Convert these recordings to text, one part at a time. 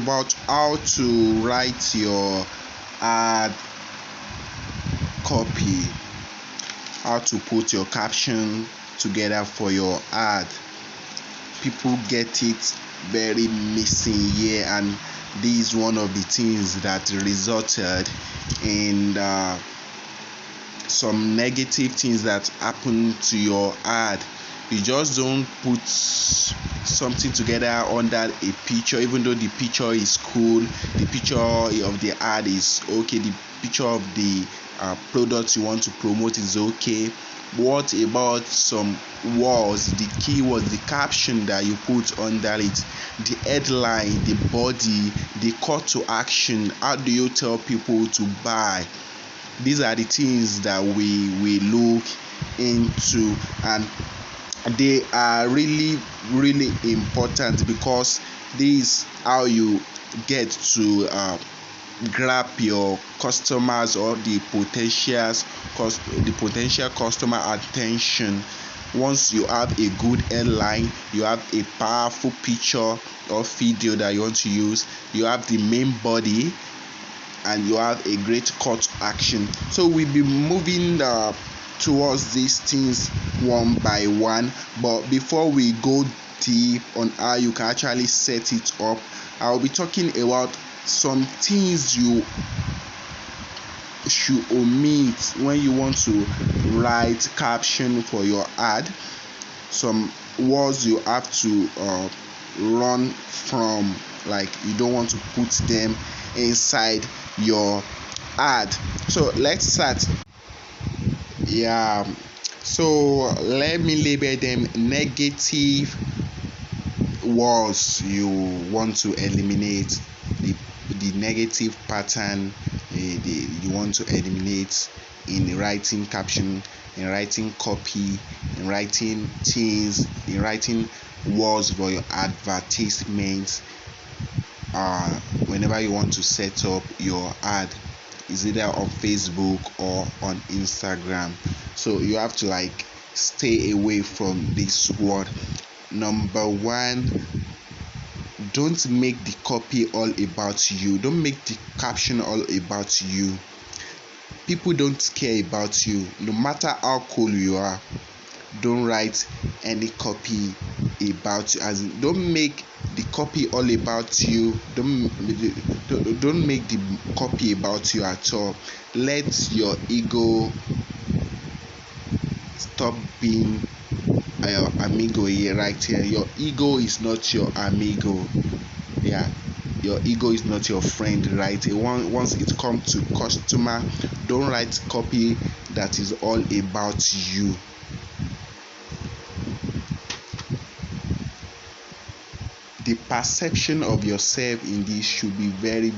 about how to write your ad copy, how to put your caption together for your ad. People get it very missing here, and this is one of the things that resulted in some negative things that happen to your ad. You just don't put something together under a picture, even though the picture is cool, the picture of the ad is okay, the picture of the product you want to promote is okay. What about some words, the keywords, the caption that you put under it, the headline, the body, the call to action? How do you tell people to buy? These are the things that we look into, and they are really important, because this is how you get to grab your customers or the potential customer attention. Once you have a good headline, you have a powerful picture or video that you want to use, you have the main body, and you have a great call to action. So we'll be moving towards these things one by one, but before we go deep on how you can actually set it up, I'll be talking about some things you should omit when you want to write caption for your ad. Some words you have to run from, like you don't want to put them inside your ad. So let's start. So let me label them negative words you want to eliminate, the negative pattern you want to eliminate in writing caption, in writing copy, in writing things, in writing words for your advertisements. Whenever you want to set up your ad, is either on Facebook or on Instagram. So you have to stay away from this word. Number one, don't make the copy all about you. Don't make the caption all about you. People don't care about you, no matter how cool you are. Don't write any copy about you. As in, don't make the copy all about you. Don't make the copy about you at all. Let your ego stop being your amigo here, right here. Your ego is not your amigo. Your ego is not your friend, right? Once it comes to customer, don't write copy that is all about you. The perception of yourself in this should be very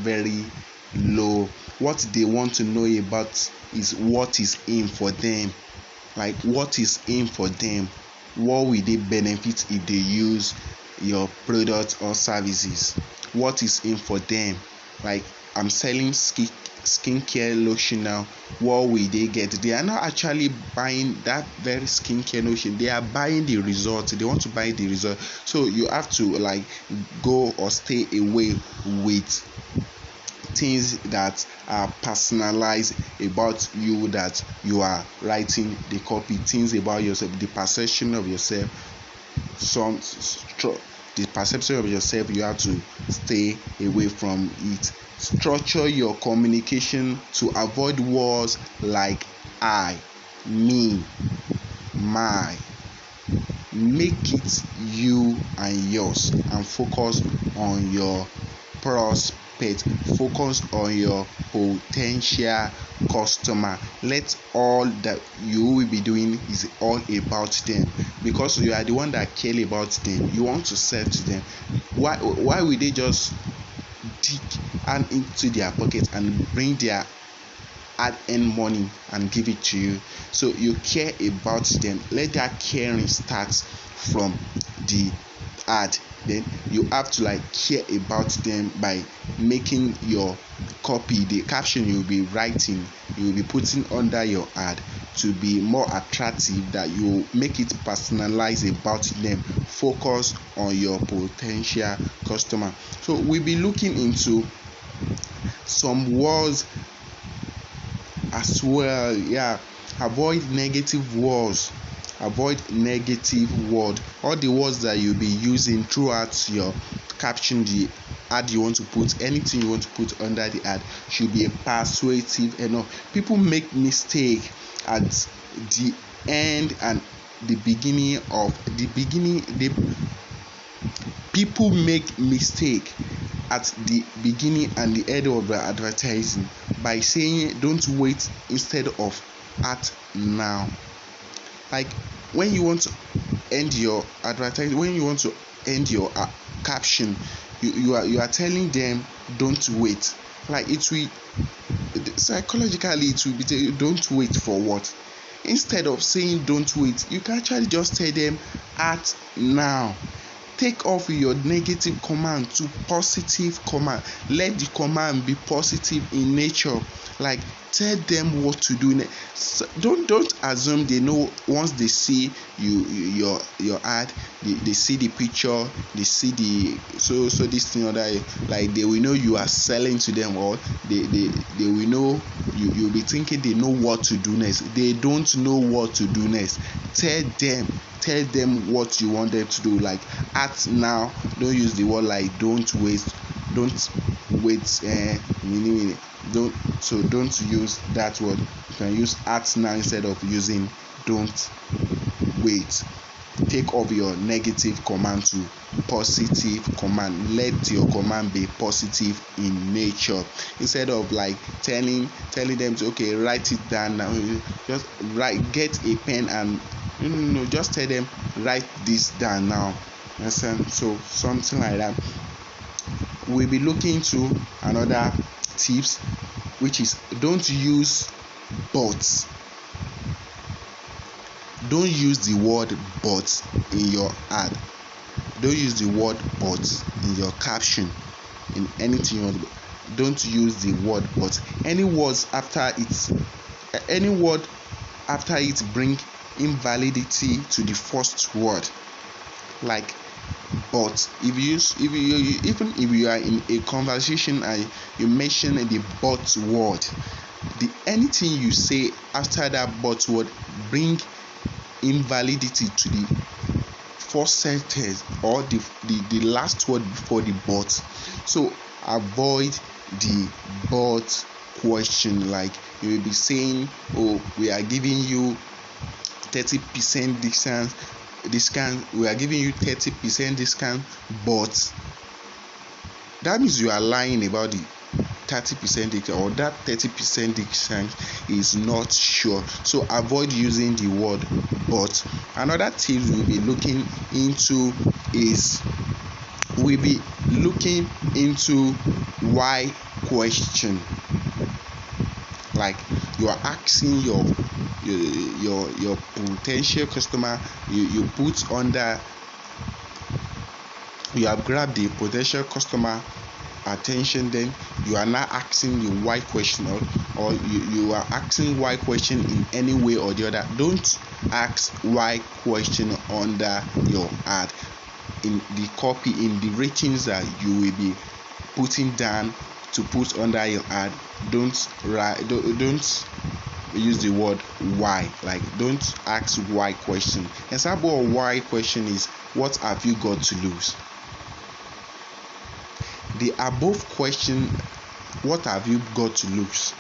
low. What they want to know about is what is in for them. Like, what is in for them? What will they benefit if they use your product or services? What is in for them? Like, I'm selling skincare lotion now. What will they get? They are not actually buying that very skincare lotion. They are buying the result. They want to buy the result. So you have to go or stay away with things that are personalized about you, that you are writing the copy. Things about yourself, the perception of yourself, the perception of yourself, you have to stay away from it. Structure your communication to avoid words like I, me, my. Make it you and yours, and focus on your prospect. Focus on your potential customer. Let all that you will be doing is all about them, because you are the one that care about them. You want to sell to them. Why will they just dig hand into their pocket and bring their hard-earned money and give it to you? So you care about them. Let that caring start from the ad, then you have to like care about them by making your copy, the caption you'll be writing, you'll be putting under your ad to be more attractive, that you make it personalized about them, focus on your potential customer. So we'll be looking into some words as well. Avoid negative words. Avoid negative word. All the words that you'll be using throughout your caption, the ad you want to put, anything you want to put under the ad should be persuasive enough. People make mistake at the end and the beginning of the beginning. People make mistake at the beginning and the end of the advertising by saying don't wait instead of act now. Like when you want to end your advertising, when you want to end your caption, you are telling them don't wait. Like it will psychologically it will be don't wait for what? Instead of saying don't wait, you can actually just tell them act now. Take off your negative command to positive command. Let the command be positive in nature. Like tell them what to do. Don't assume they know. Once they see your ad, they see the picture, they see the so this thing or that, like they will know you are selling to them, or they will know you'll be thinking they know what to do next. They don't know what to do next. Tell them what you want them to do. Like act now. Don't use the word like don't wait. Don't use that word. You can use act now instead of using don't wait. Take off your negative command to positive command. Let your command be positive in nature, instead of like telling them to, okay, write it down now. Just get a pen and no, just tell them write this down now. Understand? So something like that. We'll be looking into another tips, which is don't use but. Don't use the word but in your ad. Don't use the word but in your caption, in anything you want. Don't use the word but. Any word after it bring invalidity to the first word. Like but, even if you are in a conversation and you mention the but word, anything you say after that but word bring invalidity to the first sentence or the last word before the but. So avoid the but question. Like you will be saying, oh, we are giving you 30% discount, we are giving you 30% discount, but that means you are lying about the 30% discount, or that 30% discount is not sure. So avoid using the word but. Another tip we'll be looking into is why question. Like you are asking your potential customer, you put under, you have grabbed the potential customer attention, then you are now asking the why question, or you are asking why question in any way or the other. Don't ask why question under your ad. In the copy, in the ratings that you will be putting down to put under your ad, don't use the word why. Like don't ask why question. Example of why question is, what have you got to lose? The above question, what have you got to lose?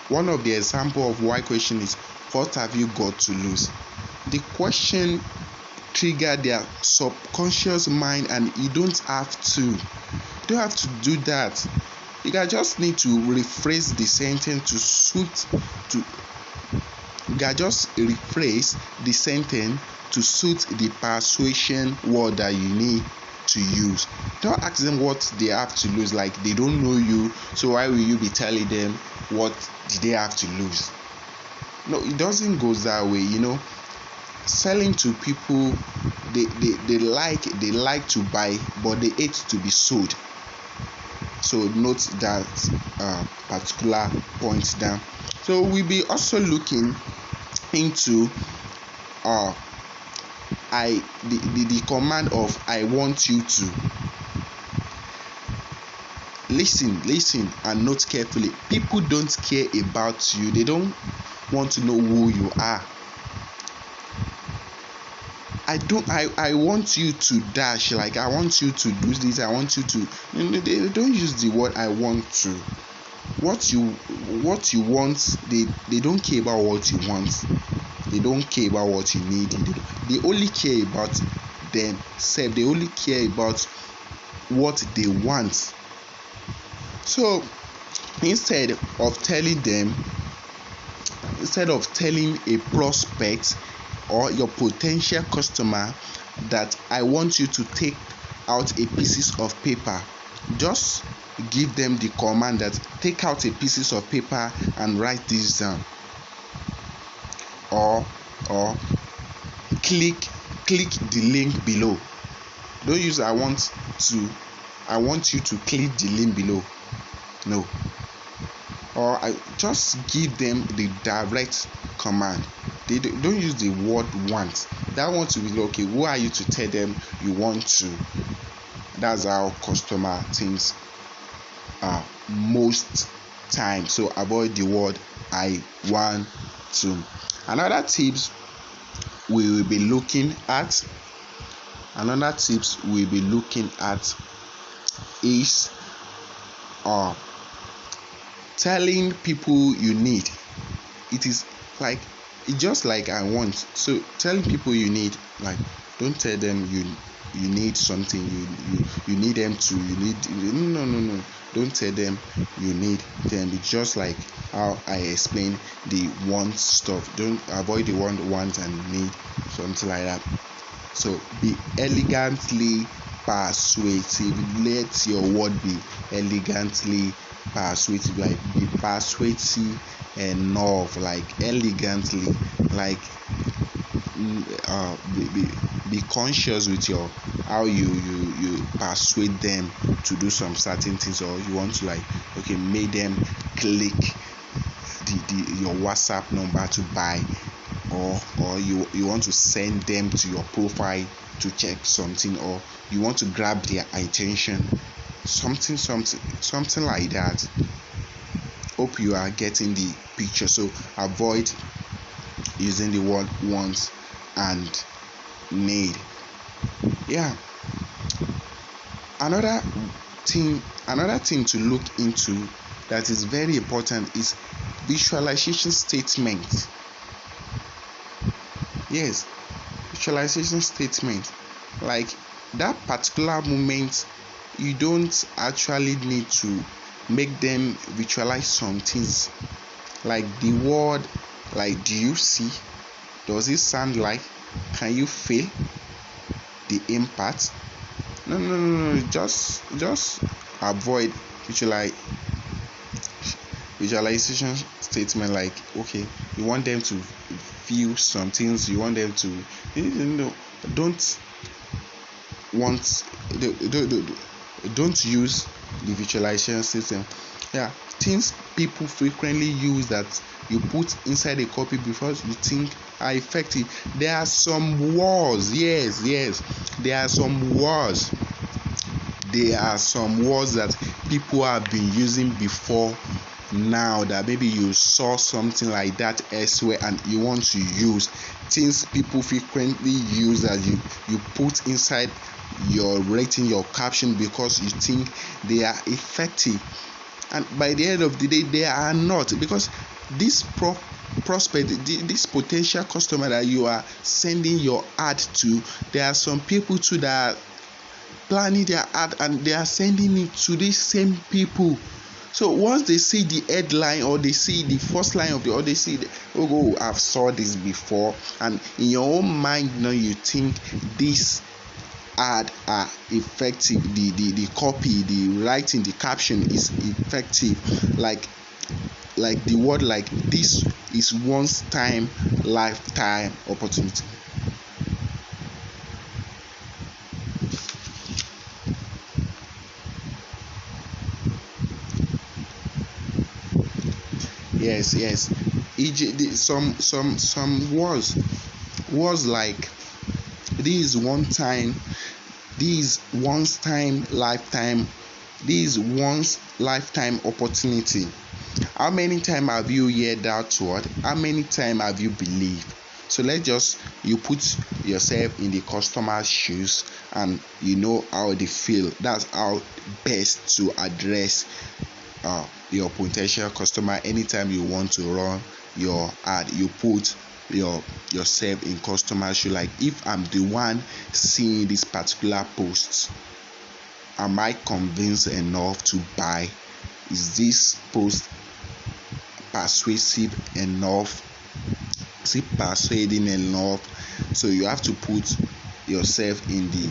One of the example of why question is, what have you got to lose? The question trigger their subconscious mind, and you don't have to do that. You can just need to rephrase the sentence to suit the persuasion word that you need to use. Don't ask them what they have to lose. Like they don't know you, so why will you be telling them what did they have to lose? No, it doesn't go that way. selling to people, they like to buy, but they hate to be sold. So note that particular point down. So we'll be also looking into the command of I want you to. Listen and note carefully. People don't care about you. They don't want to know who you are. I want you to dash, like I want you to do this, I want you to, they don't use the word I want to. What you want, they don't care about what you want. They don't care about what you need. They only care about themselves. They only care about what they want. So instead of telling a prospect or your potential customer that I want you to take out a pieces of paper, just give them the command that take out a pieces of paper and write this down, or click the link below. Don't use I want you to click the link below. No. Or I just give them the direct command. They don't use the word want. That want to be okay. Who are you to tell them you want to? That's how customer thinks most times. So avoid the word I want to. Another tips we will be looking at is telling people you need. It is like, it's just like I want. So telling people you need, like, don't tell them you need something, you need them to, no, don't tell them you need them. It's just like how I explain the want stuff. Don't avoid the want and need, something like that. So be elegantly persuasive. Let your word be elegantly persuasive, like be persuasive enough, like elegantly, like be conscious with your how you persuade them to do some certain things, or you want to, like, okay, make them click your WhatsApp number to buy, or you want to send them to your profile to check something, or you want to grab their attention, something like that. Hope you are getting the picture. So avoid using the word want and need. Yeah. Another thing to look into that is very important is visualization statement. Yes, visualization statement. Like that particular moment, you don't actually need to make them visualize some things, like the word, like, do you see, does it sound like, can you feel the impact? No, just avoid visualization statement. Like, okay, you want them to feel some things, you want them to, don't use the visualization system. Yeah, things people frequently use that you put inside a copy before you think are effective. There are some words, yes, there are some words that people have been using before now, that maybe you saw something like that elsewhere and you want to use. Things people frequently use that you put inside your rating, your caption, because you think they are effective, and by the end of the day they are not, because this prospect, this potential customer that you are sending your ad to, there are some people too that are planning their ad and they are sending it to these same people. So once they see the headline, or they see the first line of the, or they see I've saw this before, and in your own mind now you think this ad are effective, the copy, the writing, the caption is effective, like the word, like, this is once time lifetime opportunity. Yes. Some was like this once time lifetime, this once lifetime opportunity. How many times have you heard that word? How many times have you believed? So you put yourself in the customer's shoes, and you know how they feel. That's how best to address your potential customer. Anytime you want to run your ad, you put yourself in customer's shoes. Like, if I'm the one seeing this particular post, am I convinced enough to buy? Is this post persuasive enough? Is it persuading enough? So you have to put yourself in the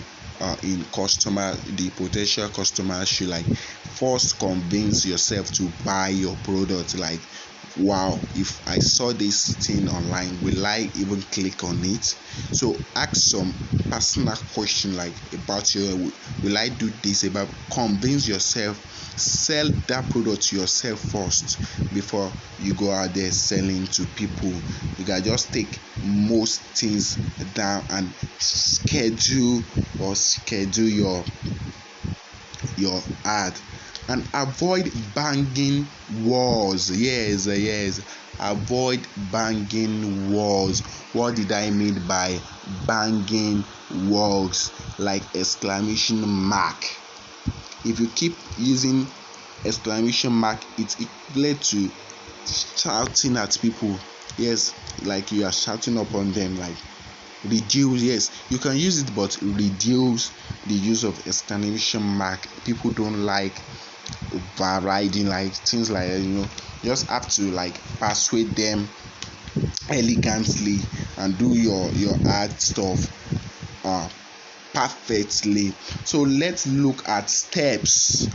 potential customer should, like, first convince yourself to buy your product. Like, wow, if I saw this thing online, will I even click on it? So ask some personal question, like, about your, will I do this? About, convince yourself, sell that product to yourself first before you go out there selling to people. You can just take most things down and schedule your ad, and avoid banging walls. Yes, avoid banging walls. What did I mean by banging walls? Like exclamation mark. If you keep using exclamation mark, it led to shouting at people. Yes, like you are shouting upon them. Like, reduce, yes, you can use it, but reduce the use of exclamation mark. People don't like overriding, like things like that, just have to, like, persuade them elegantly and do your ad stuff perfectly. So let's look at steps.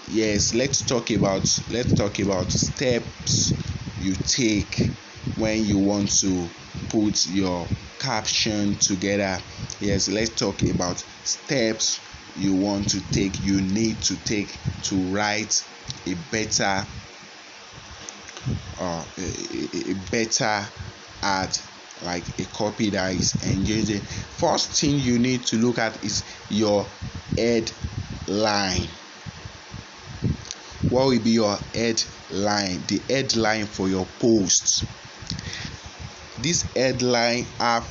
Yes, let's talk about steps you take when you want to put your caption together. Yes, let's talk about steps you need to take to write a better ad, like a copy that is engaging. First thing you need to look at is your headline. What will be your headline? The headline for your post. This headline have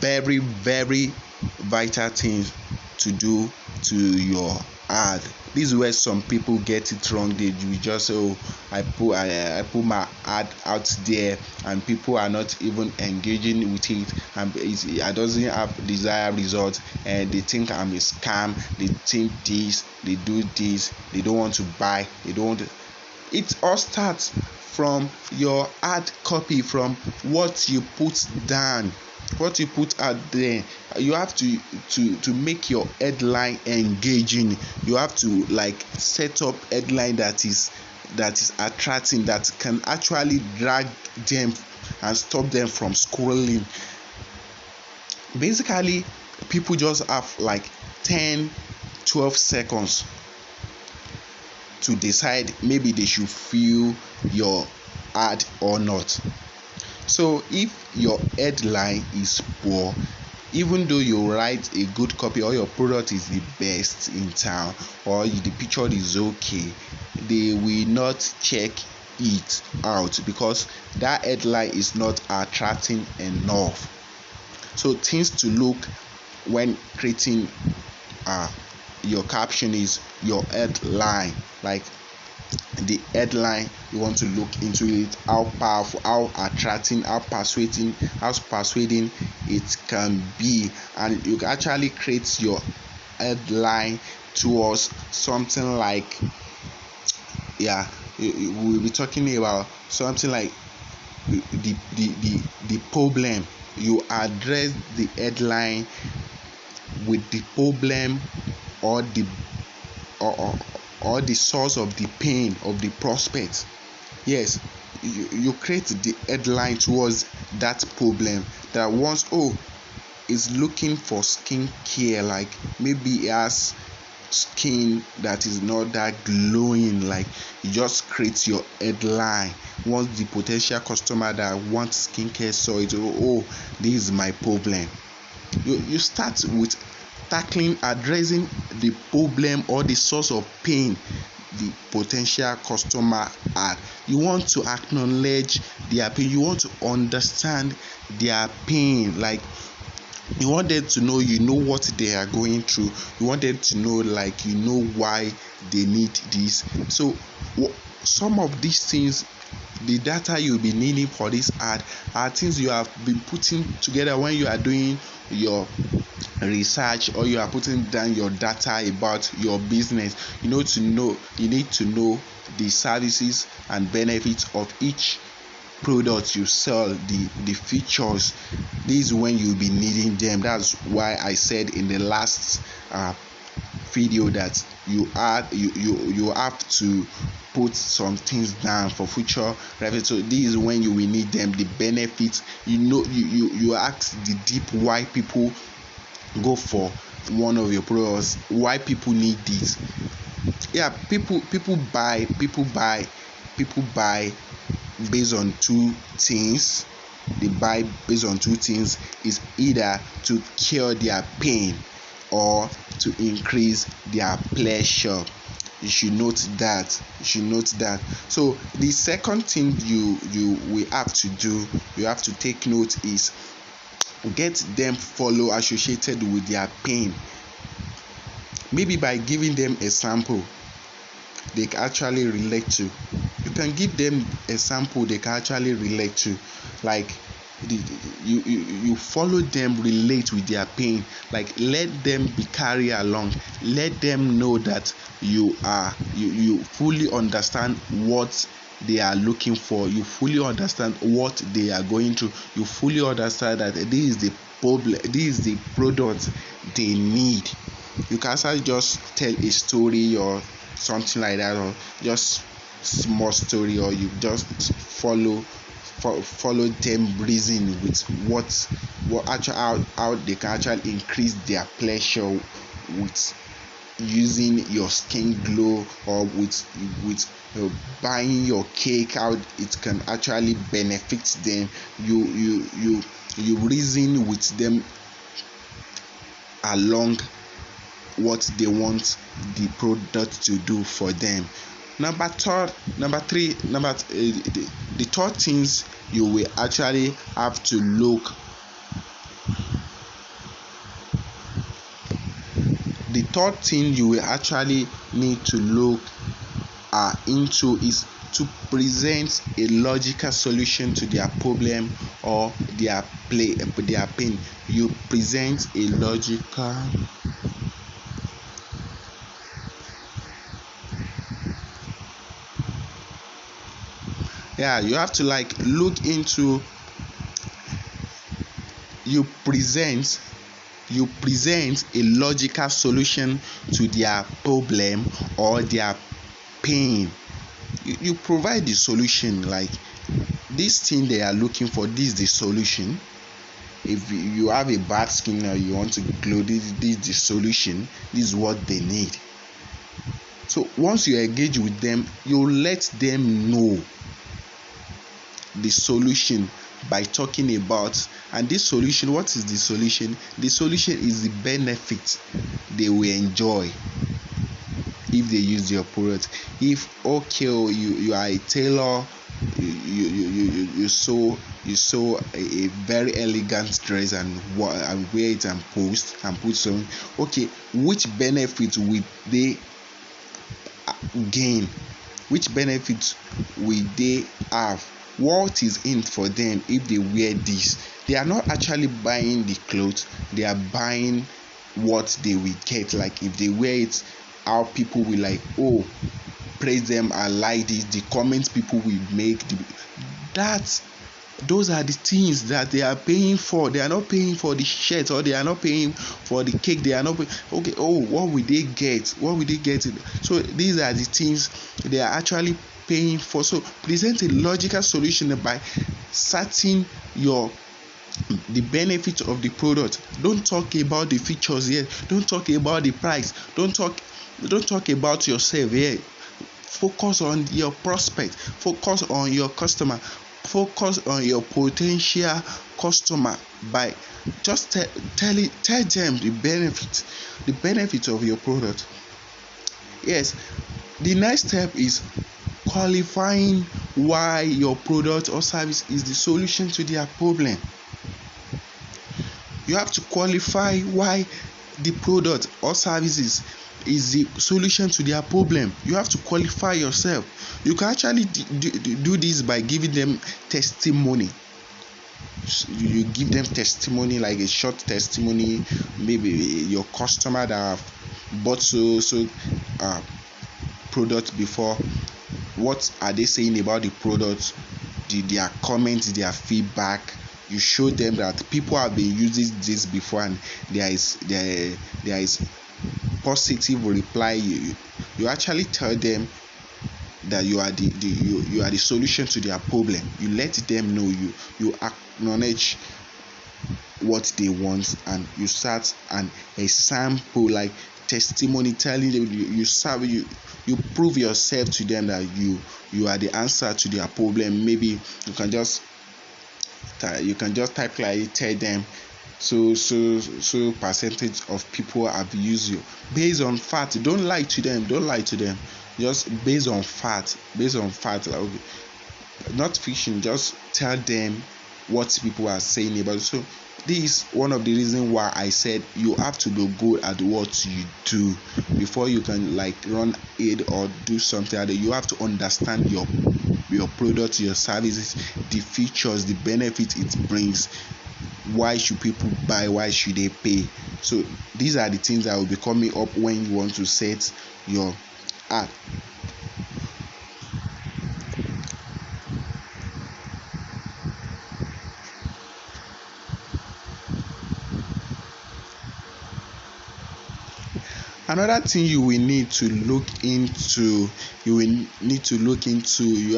very, very vital things to do to your ad. This is where some people get it wrong. They will just say, oh, I put my ad out there and people are not even engaging with it, and it doesn't have desired results, and they think I'm a scam. They think this, they do this, they don't want to buy, they don't want to. It all starts from your ad copy, from what you put down, what you put out there. You have to make your headline engaging. You have to, like, set up headline that is attracting, that can actually drag them and stop them from scrolling. Basically, people just have like 10-12 seconds to decide maybe they should view your ad or not. So if your headline is poor, even though you write a good copy or your product is the best in town or the picture is okay, they will not check it out because that headline is not attracting enough. So things to look when creating your caption is your headline. Like, the headline, you want to look into it, how powerful, how attracting, how persuading it can be, and you can actually create your headline towards something like, we'll be talking about something like the problem. You address the headline with the problem or the source of the pain of the prospect. Yes, you create the headline towards that problem, that once is looking for skin care, like maybe he has skin that is not that glowing. Like, you just create your headline. Once the potential customer that wants skincare saw it, oh, this is my problem. You start with addressing the problem or the source of pain the potential customer had. You want to acknowledge their pain. You want to understand their pain. Like, you want them to know you know what they are going through. You want them to know, like, you know why they need this. So some of these things, the data you'll be needing for this ad, are things you have been putting together when you are doing your research, or you are putting down your data about your business. You need to know the services and benefits of each product you sell, the features. This is when you'll be needing them. That's why I said in the last video that you have to put some things down for future reference. So this is when you will need them, the benefits. You ask the deep why people go for one of your products, why people need this. People buy based on two things. They buy based on two things. Is either to cure their pain or to increase their pleasure. You should note that. So the second thing you will have to do, you have to take note, is get them follow associated with their pain. Maybe by giving them a sample they can actually relate to. You can give them a sample they can actually relate to. Like, you follow them relate with their pain. Like, let them be carried along. Let them know that you fully understand what they are looking for. You fully understand what they are going through. You fully understand that this is the problem, this is the product they need. You can actually just tell a story or something like that, or just small story, or you just follow them reason with what actually how they can actually increase their pleasure with using your skin glow, or with buying your cake, how it can actually benefit them. You reason with them along what they want the product to do for them. The third things you will actually have to look. The third thing you will actually need to look into is to present a logical solution to their problem or their pain. You present a logical you have to look into. You present a logical solution to their problem or their pain. You provide the solution, like, this thing they are looking for, this is the solution. If you have a bad skin or you want to glow, this is the solution. This is what they need. So once you engage with them, you let them know the solution by talking about. And this solution, what is the solution? The solution is the benefit they will enjoy if they use your product. If you are a tailor, you sew a very elegant dress and wear it and post and put some, which benefit will they gain? Which benefits will they have? What is in for them if they wear this? They are not actually buying the clothes, they are buying what they will get. Like, if they wear it, how people will praise them and like this, the comments people will make, those are the things that they are paying for. They are not paying for the shirt, or they are not paying for the cake. They are not what will they get? So these are the things they are actually paying for. So present a logical solution by citing the benefit of the product. Don't talk about the features yet. Don't talk about the price. Don't talk Don't talk about yourself here. Focus on your prospect, focus on your customer, focus on your potential customer by just tell them the benefit of your product. Yes, the next step is qualifying why your product or service is the solution to their problem. You have to qualify why the product or services is the solution to their problem. You have to qualify yourself. You can actually do this by giving them testimony. You give them testimony, like a short testimony. Maybe your customer that have bought so product before, what are they saying about the product, their comments, their feedback. You show them that people have been using this before and there is positive reply. You actually tell them that you are the solution to their problem. You let them know, you acknowledge what they want, and you start an example, like testimony, telling them you prove yourself to them that you are the answer to their problem. Maybe you can just type, like, tell them so percentage of people have used you, based on fact. Don't lie to them, just based on fact, like, okay, not fiction. Just tell them what people are saying about it. So this is one of the reasons why I said you have to be good at what you do before you can, like, run aid or do something like that. You have to understand your product, your services, the features, the benefit it brings. Why should people buy? Why should they pay? So these are the things that will be coming up when you want to set your ad. Another thing you will need to look into, you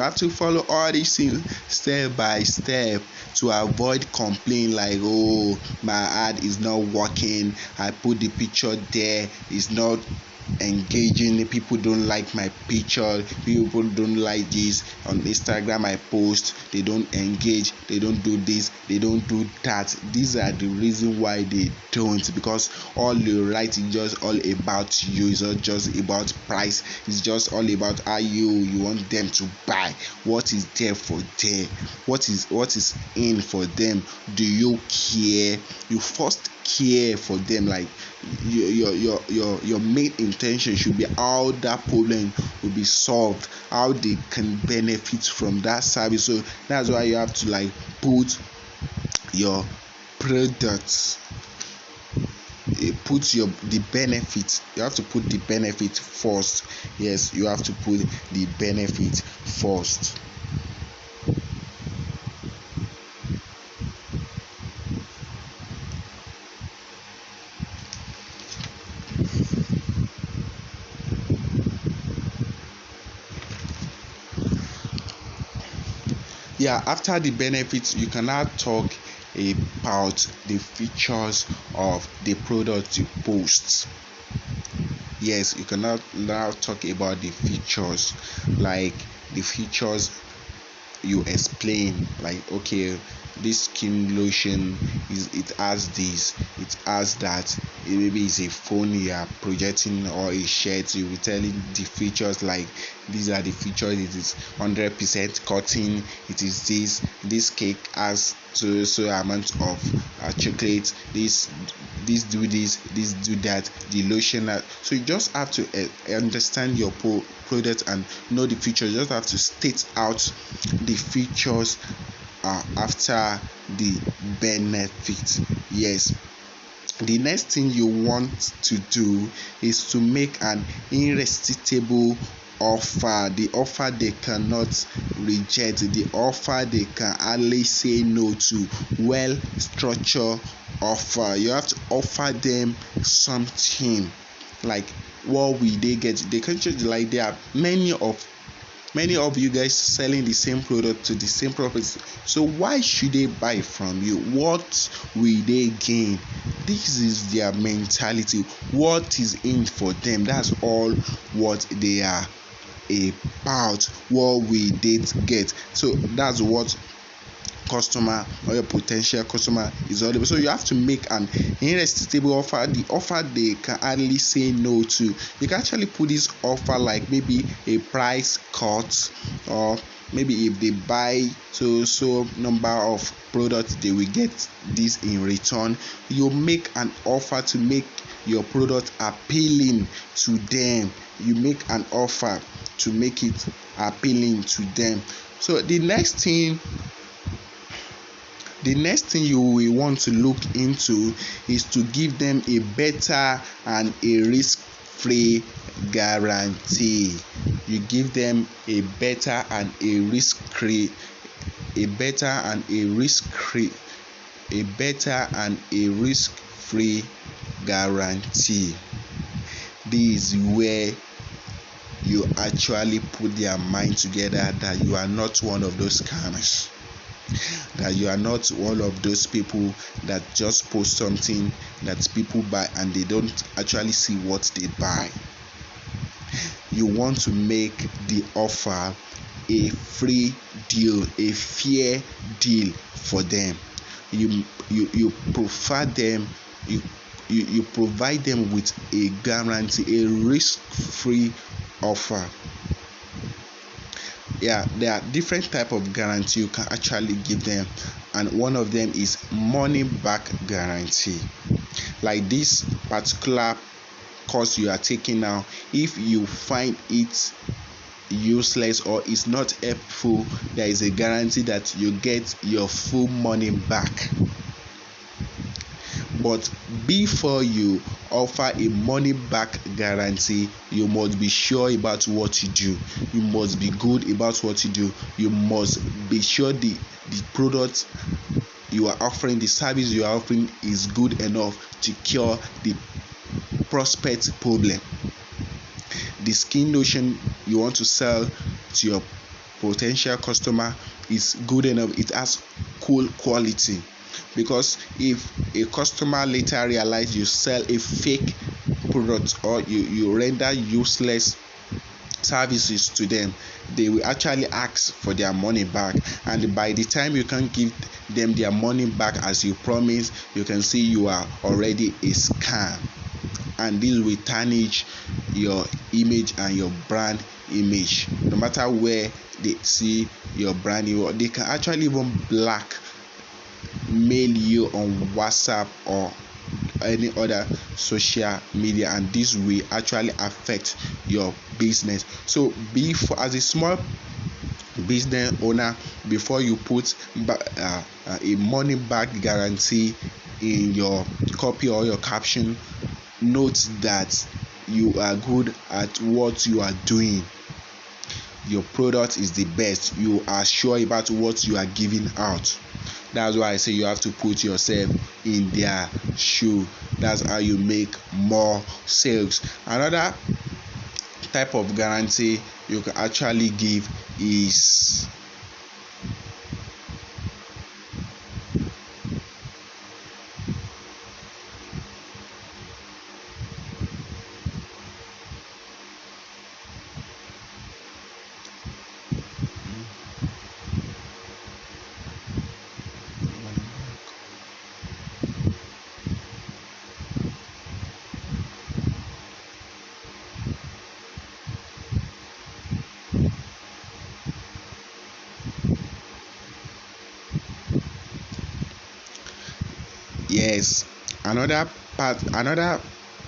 have to follow all these things step by step to avoid complaint, like, oh, my ad is not working, I put the picture there, it's not engaging, people don't like my picture, people don't like this on Instagram, I post, they don't engage, they don't do this, they don't do that. These are the reason why they don't, because all you write is just all about you. It's not just about price, it's just all about how you want them to buy. What is there for them? What is in for them? Do you care? You first care for them. Like, your main intention should be how that problem will be solved, how they can benefit from that service. So that's why you have to, like, put your products, the benefit. You have to put the benefit first. Yes, you have to put the benefit first. Yeah, after the benefits, you can now talk about the features of the product you post. Yes, you can now talk about the features, like the features you explain, like, okay, this skin lotion it has this, it has that. Maybe it's a phone you are projecting, or a shirt, you will telling the features, like, these are the features. It is 100% cotton, it is this cake has so amount of chocolate, this do this do that, the lotion. So you just have to understand your product and know the features. You just have to state out the features after the benefit. Yes, the next thing you want to do is to make an irresistible offer, the offer they cannot reject, the offer they can hardly say no to. Well structured offer. You have to offer them something. Like, what will they get? They can change, like, there are many of many of you guys selling the same product to the same property. So why should they buy from you? What will they gain? This is their mentality. What is in for them? That's all what they are about. What will they get? So that's what customer or your potential customer is all about. So you have to make an irresistible offer, the offer they can hardly say no to. You can actually put this offer like maybe a price cut, or maybe if they buy so number of products, they will get this in return. You make an offer to make your product appealing to them. You make an offer to make it appealing to them. So the next thing you will want to look into is to give them a better and a risk-free guarantee. You give them a better and a risk-free guarantee. This is where you actually put their mind together that you are not one of those scammers, that you are not one of those people that just post something that people buy and they don't actually see what they buy. You want to make the offer a free deal, a fair deal for them. You provide them with a guarantee, a risk-free offer. Yeah, there are different type of guarantee you can actually give them, and one of them is money back guarantee. Like this particular course you are taking now, if you find it useless or it's not helpful, there is a guarantee that you get your full money back. But before you offer a money back guarantee, you must be sure about what you do. You must be good about what you do. You must be sure the product you are offering, the service you are offering is good enough to cure the prospect problem. The skin lotion you want to sell to your potential customer is good enough. It has cool quality. Because if a customer later realizes you sell a fake product or you render useless services to them, they will actually ask for their money back, and by the time you can give them their money back as you promised, you can see you are already a scam, and this will tarnish your image and your brand image. No matter where they see your brand, they can actually even mail you on WhatsApp or any other social media, and this will actually affect your business. So as a small business owner, before you put a money back guarantee in your copy or your caption, note that you are good at what you are doing. Your product is the best. You are sure about what you are giving out. That's why I say you have to put yourself in their shoe. That's how you make more sales. Another type of guarantee you can actually give is yes. Another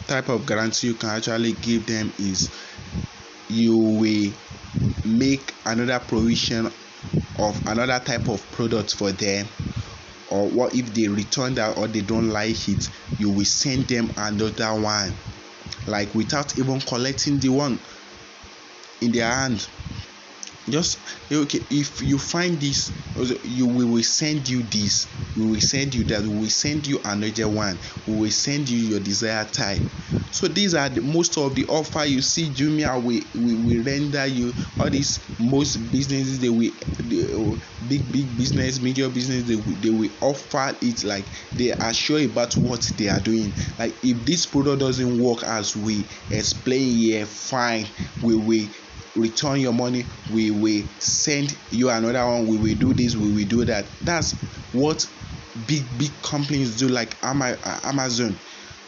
type of guarantee you can actually give them is you will make another provision of another type of product for them, or what if they return that or they don't like it, you will send them another one, like without even collecting the one in their hand. just okay, if you find this, we will send you this, we will send you that, we will send you another one, we will send you your desired type. So these are most of the offer you see. Jumia we render you all these. Most businesses, big business, medium business, they will offer it, like they are sure about what they are doing. Like if this product doesn't work as we explain here, fine, we will return your money, we will send you another one, we will do this, we will do that. That's what big companies do, like Amazon.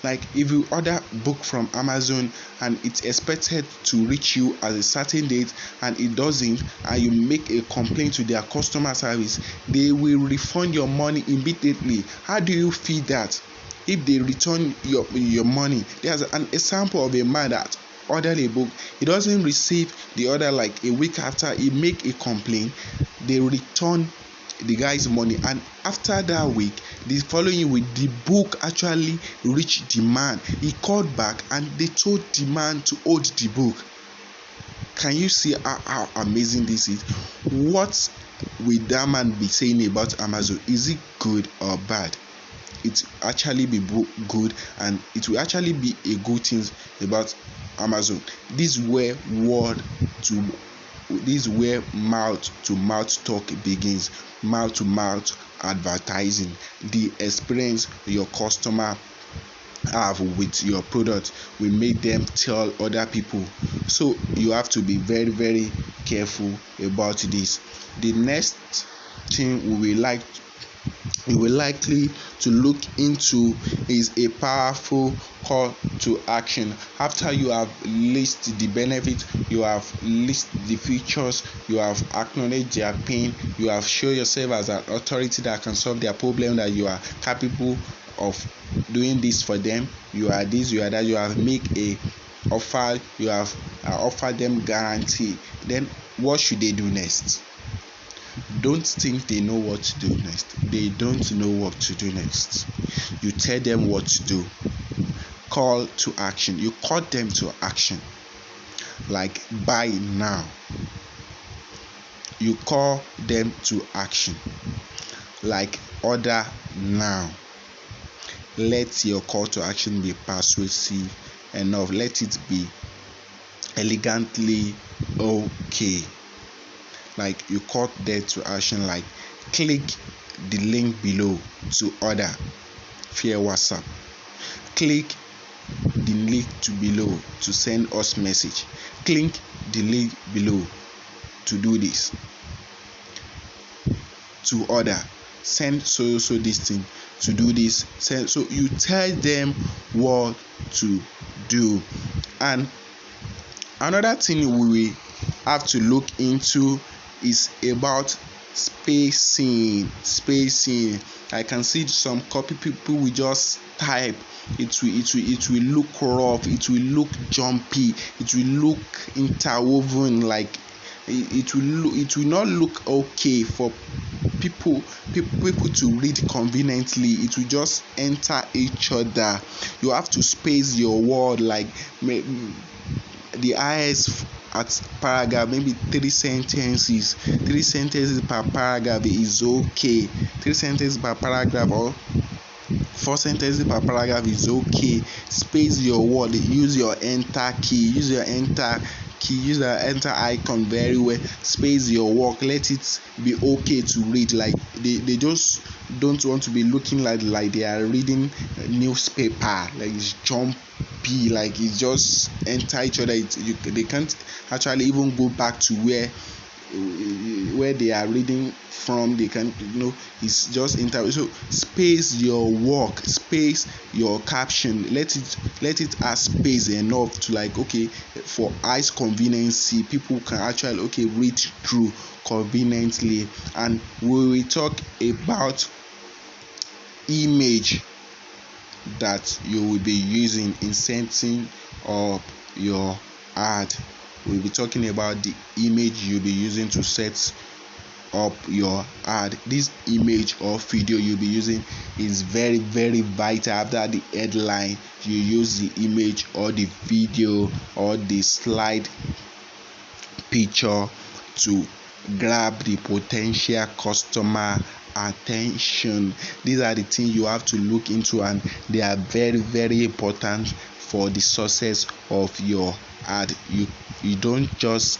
Like if you order book from Amazon and it's expected to reach you at a certain date and it doesn't, and you make a complaint to their customer service, they will refund your money immediately. How do you feel that if they return your money? There's an example of a man that ordered a book, he doesn't receive the order, like a week after he make a complaint, they return the guy's money, and after that week, the following week, the book actually reached the man. He called back and they told the man to hold the book. Can you see how amazing this is? What will that man be saying about Amazon? Is it good or bad? It actually be good, and it will actually be a good thing about Amazon. This is where mouth to mouth talk begins. Mouth to mouth advertising, the experience your customer have with your product will make them tell other people. So you have to be very, very careful about this. The next thing we will likely to look into is a powerful call to action. After you have listed the benefits, you have listed the features, you have acknowledged their pain, you have shown yourself as an authority that can solve their problem, that you are capable of doing this for them, you are this, you are that, you have made a offer, you have offered them guarantee. Then what should they do next? Don't think they know what to do next. They don't know what to do next. You tell them what to do. Call to action. You call them to action. Like buy now. You call them to action. Like order now. Let your call to action be persuasive enough. Let it be elegantly okay. Like you call them to action, like click the link below to order via WhatsApp. Click the link below to send us message. Click the link below to do this, to order. Send so this thing to do this. Send, so you tell them what to do. And another thing we will have to look into is about spacing. I can see some copy people will just type, it will look rough, it will look jumpy, it will look interwoven, like it will not look okay for people to read conveniently. It will just enter each other. You have to space your word, like the highest at paragraph, maybe 3 sentences per paragraph is okay. 3 sentences per paragraph or 4 sentences per paragraph is okay. Space your word. Use your enter key. Use the enter icon very well. Space your work. Let it be okay to read. Like they just don't want to be looking like they are reading a newspaper. Like it's jumpy. Like it's just enter each other. They can't actually even go back to where they are reading from. They can, it's just enter. So space your work, space your caption. Let it have space enough to, like, okay, for eyes conveniency, people can actually read through conveniently. And we will talk about image that you will be using in setting up your ad. We'll be talking about the image you'll be using to set up your ad. This image or video you'll be using is very, very vital. After the headline, you use the image or the video or the slide picture to grab the potential customer attention. These are the things you have to look into, and they are very very important for the success of your ad. You don't just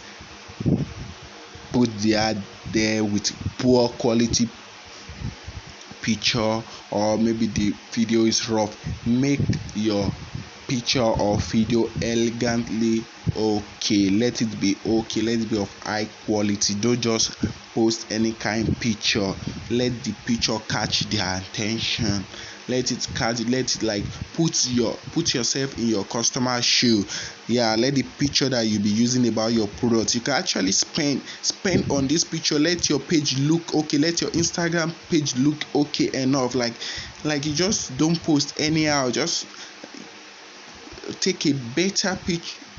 put the ad there with poor quality picture, or maybe the video is rough. Make your picture or video elegantly okay. Let it be okay, let it be of high quality. Don't just post any kind picture. Let the picture catch their attention. Let it catch, let it like put yourself in your customer shoe. Yeah, let the picture that you be using about your product, you can actually spend on this picture. Let your page look okay, let your Instagram page look okay enough. Like you just don't post anyhow. Just take a better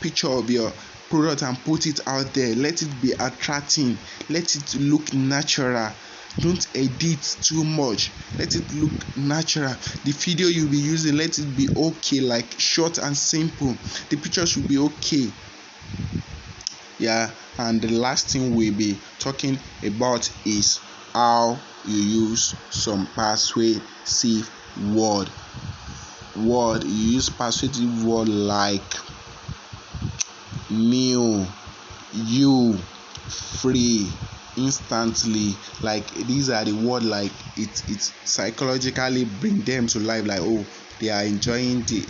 picture of your product and put it out there. Let it be attracting, let it look natural. Don't edit too much, let it look natural. The video you'll be using, let it be okay, like short and simple. The picture should be okay. Yeah, and the last thing we'll be talking about is how you use some persuasive word. You use persuasive word like new, you, free, instantly. Like these are the word, like it psychologically bring them to life, like oh, they are enjoying the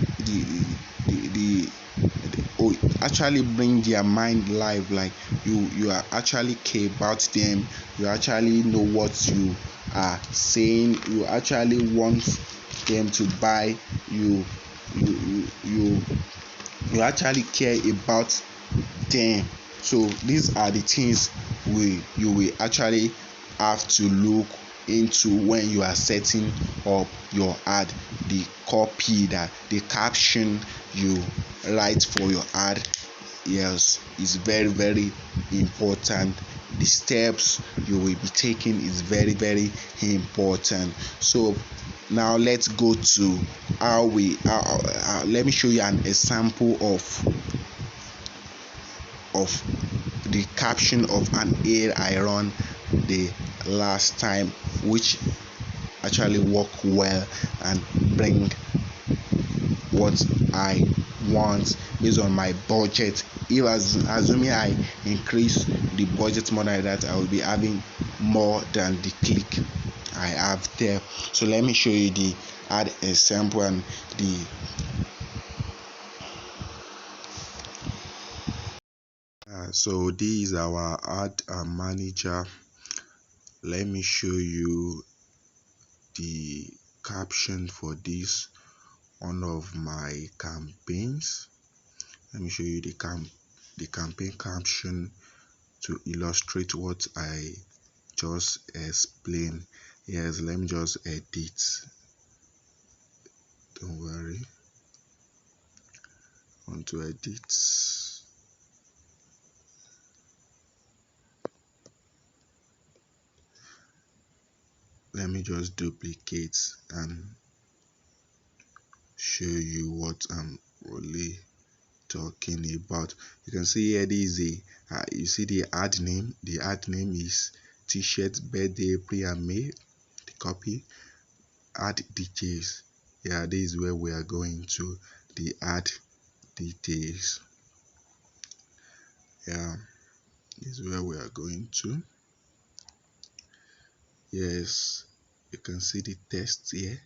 oh, actually bring their mind live. Like you are actually care about them, you actually know what you are saying, you actually want them to buy. You actually care about them. So these are the things you will actually have to look into when you are setting up your ad. The copy, that the caption you write for your ad, yes, is very very important. The steps you will be taking is very very important. So now let's go to how we let me show you an example of the caption of an ad I run the last time, which actually work well and bring what I want based on my budget. If assuming I increase the budget more than that, I will be having more than the click I have there. So let me show you the ad example and the so this is our ad manager. Let me show you the caption for this one of my campaigns. Let me show you the campaign caption to illustrate what I just explained. Yes, let me just edit. Don't worry. I want to edit. Let me just duplicate and show you what I'm really talking about. You can see here, this is a you see the ad name. The ad name is t-shirt birthday April and May. The copy, ad details. Yeah, this is where we are going to, the ad details. Yeah, this is where we are going to. Yes, you can see the text here,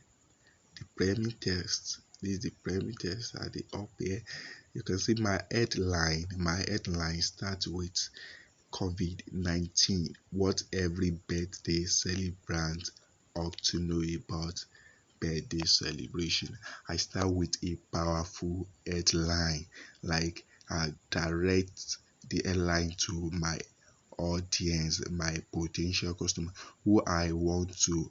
the primary text. This is the primary text at the up here. You can see my headline. My headline starts with COVID-19, what every birthday celebrant ought to know about birthday celebration. I start with a powerful headline, like I direct the headline to my audience, my potential customer, who I want to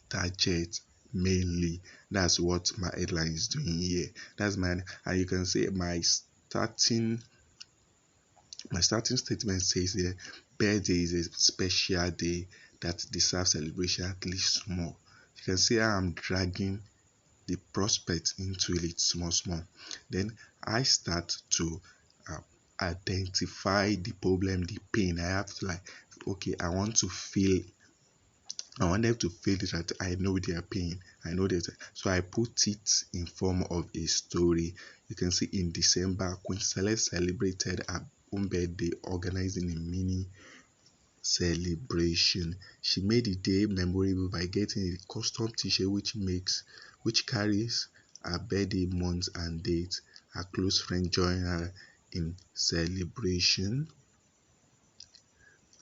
target mainly. That's what my headline is doing here. That's my, and you can see my starting statement says here, birthday is a special day that deserves celebration, at least small. You can see how I'm dragging the prospect into it small. Then I start to identify the problem, the pain. I have to like, okay, I want them to feel that I know their pain. I know that. So I put it in form of a story. You can see in December, Queen Celeste celebrated her own birthday, organizing a mini celebration. She made the day memorable by getting a custom t-shirt which carries her birthday month and date. Her close friend joined her in celebration.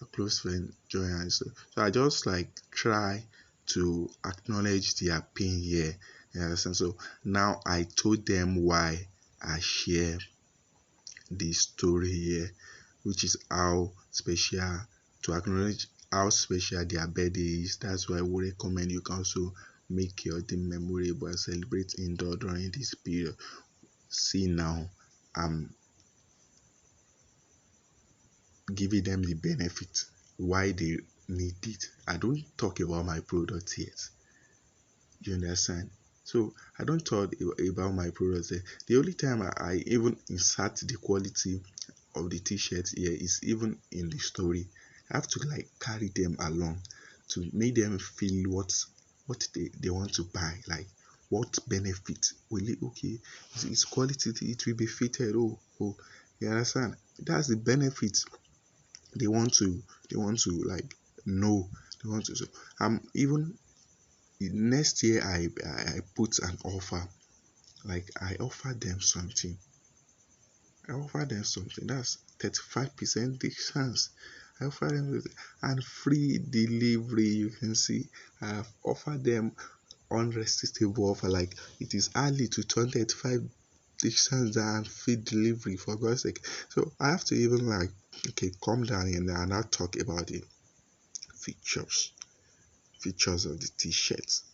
A close friend join her. So I just like try to acknowledge their pain here. You understand? So now I told them why I share this story here, which is how special, to acknowledge how special their birthday is. That's why we recommend you can also make your day memorable and celebrate indoor during this period. See now, I'm giving them the benefit why they need it. I don't talk about my product yet. You understand? So I don't talk about my products. The only time I even insert the quality of the t-shirt here is even in the story. I have to like carry them along to make them feel what they want to buy, like what benefit will it, okay, it's quality, it will be fitted. Oh, you understand? That's the benefit they want to like know. They want to. So even next year I put an offer, like I offer them something. That's 35% discounts. I offer them and free delivery. You can see I have offered them unrestrictable offer, like it is early to 235 discounts and free delivery, for God's sake. So I have to even like, okay, calm down and now talk about the features of the t-shirts.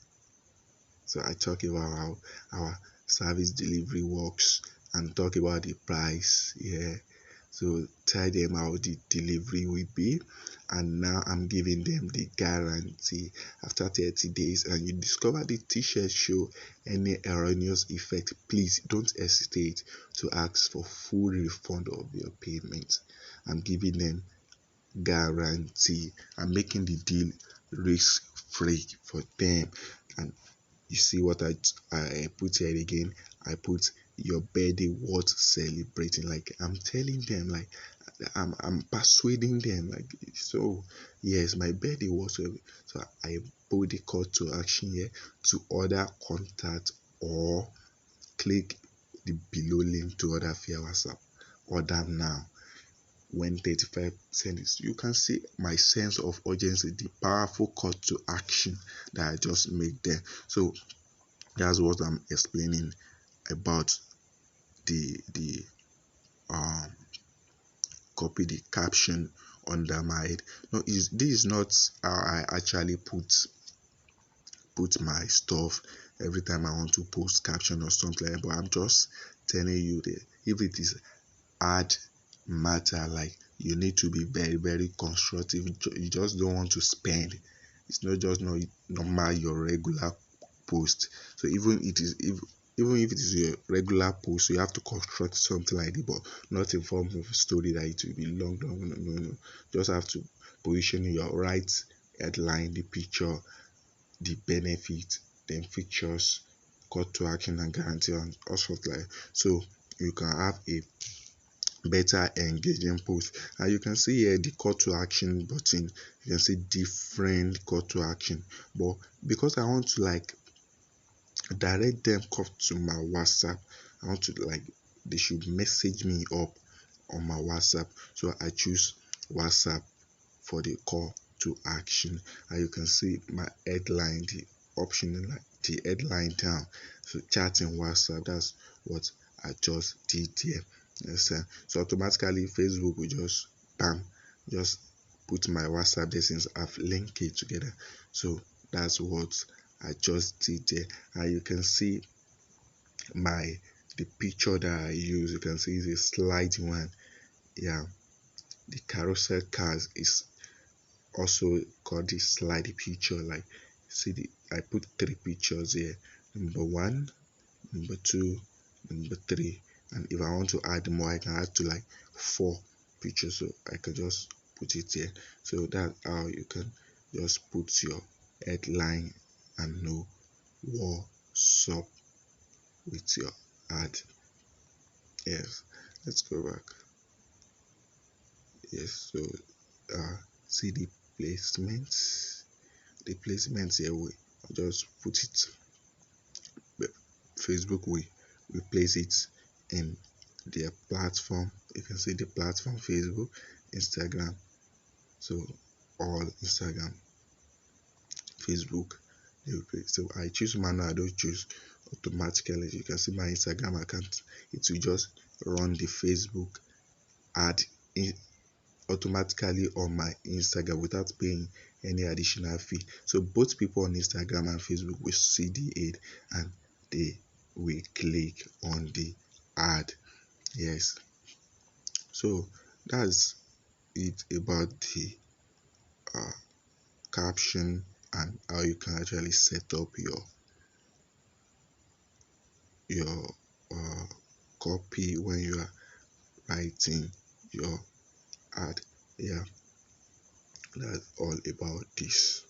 So I talk about how our service delivery works and talk about the price. Yeah. So tell them how the delivery will be, and now I'm giving them the guarantee. After 30 days and you discover the t-shirt show any erroneous effect, please don't hesitate to ask for full refund of your payment. I'm giving them guarantee. I'm making the deal risk free for them. And you see what I put here again? I put your birthday worth celebrating. Like I'm telling them, like I'm persuading them, like, so yes, my birthday was. So I put the call to action here to order, contact, or click the below link to order via WhatsApp. Order now. When 35% is, you can see my sense of urgency, the powerful call to action that I just made there. So that's what I'm explaining about the copy, the caption under my head. No, this is not how I actually put my stuff every time I want to post caption or something like that. But I'm just telling you that if it is hard matter, like you need to be very, very constructive. You just don't want to spend. It's not just normal your regular post. So even if it is your regular post, you have to construct something like it, but not in form of a story that it will be long. No. Just have to position your right headline, the picture, the benefit, then features, call to action, and guarantee, and all sorts like. So you can have a better engaging post. And you can see here the call to action button. You can see different call to action, but because I want to like direct them come to my WhatsApp, I want to like they should message me up on my WhatsApp, so I choose WhatsApp for the call to action. And you can see my headline, the option, like the headline down. So chatting WhatsApp, that's what I just did here. Yes, so automatically Facebook will just bam, just put my WhatsApp there since I've linked it together. So that's what I just did there. And you can see the picture that I use. You can see it's a slide one. Yeah, the carousel cars is also called the slide picture. Like, see, I put three pictures here: number one, number two, number three. and if I want to add more, I can add to like 4 pictures. So I can just put it here. So that's how you can just put your headline and know what's up with your ad. Yes, let's go back. Yes, so see the placements. The placements here, we just put it. Facebook, we place it in their platform. You can see the platform Facebook, Instagram. So all Instagram, Facebook, they will place. So I choose manual. I don't choose automatically. You can see my Instagram account. It will just run the Facebook ad automatically on my Instagram without paying any additional fee. So both people on Instagram and Facebook will see the ad and they will click on the ad. Yes, so that's it about the uh, caption and how you can actually set up your copy when you are writing your ad. Yeah, that's all about this.